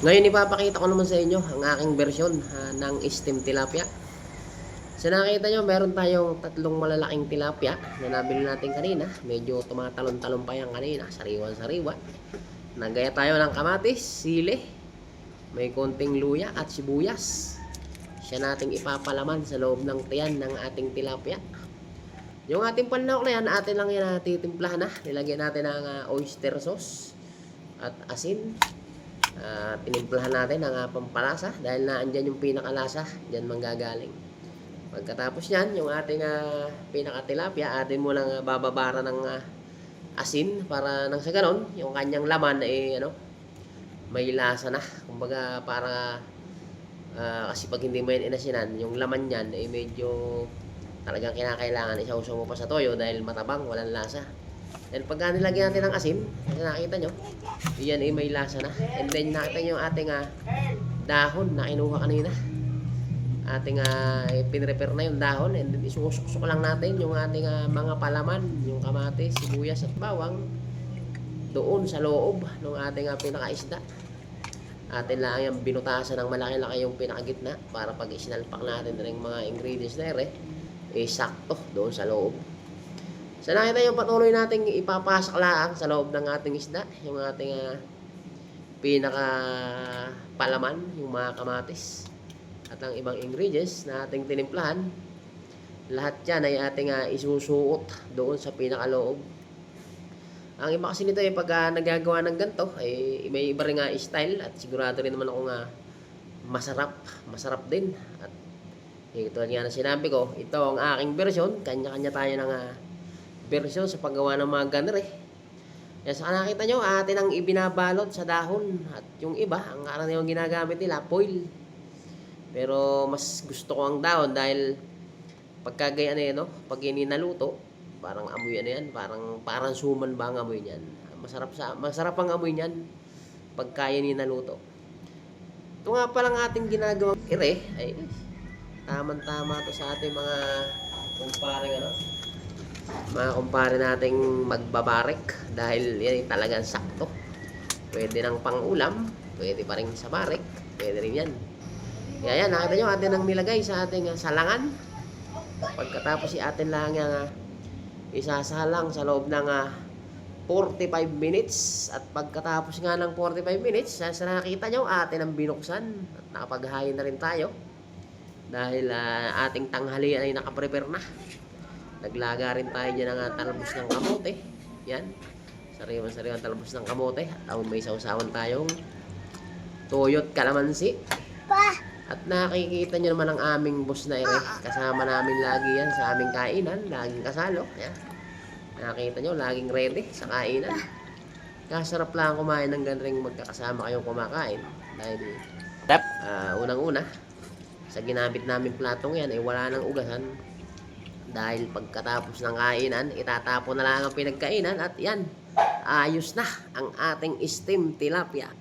Ngayon ipapakita ko naman sa inyo ang aking bersyon ng steam tilapia. Sa nakita nyo, meron tayong tatlong malalaking tilapia na nabili natin kanina. Medyo tumatalon-talon pa yan kanina, sariwan-sariwa. Nagaya tayo ng kamatis, sili, may konting luya at sibuyas. Siya nating ipapalaman sa loob ng tiyan ng ating tilapia. Yung ating panlawak na yan, atin lang yan titimplahan na. Nilagyan natin ng oyster sauce at asin. Tinimplahan natin ang pampalasa dahil naandyan yung pinakalasa, dyan manggagaling. Pagkatapos nyan, yung ating pinakatilapia, atin mo lang bababara ng asin para nang sa ganon, yung kanyang laman ay may lasa na. Kumbaga para kasi pag hindi mo yan inasinan, yung laman nyan ay medyo talagang kinakailangan isausaw mo pa sa toyo dahil matabang, walang lasa. And pagka nilagyan natin ng asin, kasi nakita nyo, iyan ay may lasa na. And then nakita nyo yung ating dahon na kinuha kanina. Ating pinrepare na yung dahon, and then isusuksok lang natin yung ating mga palaman, yung kamatis, sibuyas at bawang doon sa loob ng ating pinakaisda. Atin lang yung binutasan ng malaki-laki yung pinakagitna para pag isinalpak natin ng mga ingredients na sakto doon sa loob. So nakita yung patuloy nating ipapasok lang sa loob ng ating isda, yung ating pinaka palaman, yung mga kamatis at ang ibang ingredients na ating tinimplahan. Lahat yan ay ating isusuot doon sa pinakaloob. Ang iba kasi nito ay pag nagagawa ng ganito ay may iba rin style at sigurado rin naman ako masarap din. At ito nga na sinabi ko, ito ang aking version, kanya-kanya tayo ng version sa paggawa ng mga ganner Yan, sa nakita nyo, atin ang ibinabalot sa dahon. At yung iba, ang karaniwang ginagamit nila, foil. Pero mas gusto ko ang dahon dahil pagkagaya pag naluto, parang amoy yan, parang suman ba ang amoy niyan. Masarap ang amoy niyan pagka yan naluto. Ito nga palang ating ginagawang ay tamang-tama to sa ating mga kumpare nating magbabarek dahil yan talagang sakto. Pwede ng pang-ulam, pwede pa rin sa barek, pwede rin yan. Kaya yan, nakita nyo, atin ang nilagay sa ating salangan. Pagkatapos atin lang yung isasalang sa loob ng 45 minutes. At pagkatapos nga ng 45 minutes, sa nakita nyo, atin ang binuksan at nakapaghain na rin tayo. Dahil ating tanghalian ay nakaprepare na. Naglaga rin tayo dyan ng talbos ng kamote. Yan, sariwan-sariwan talbos ng kamote. At may sausawan tayong toyo't kalamansi. At nakikita nyo naman ang aming boss na kasama namin lagi yan sa aming kainan. Laging kasalo. Yan. Nakikita nyo, laging ready sa kainan. Kasarap lang kumain ng ganring magkakasama kayong kumakain. Dahil unang-una, sa ginamit namin platong yan ay wala nang ugasan. Dahil pagkatapos ng kainan, itatapon na lang ang pinagkainan. At yan, ayos na ang ating steam tilapia.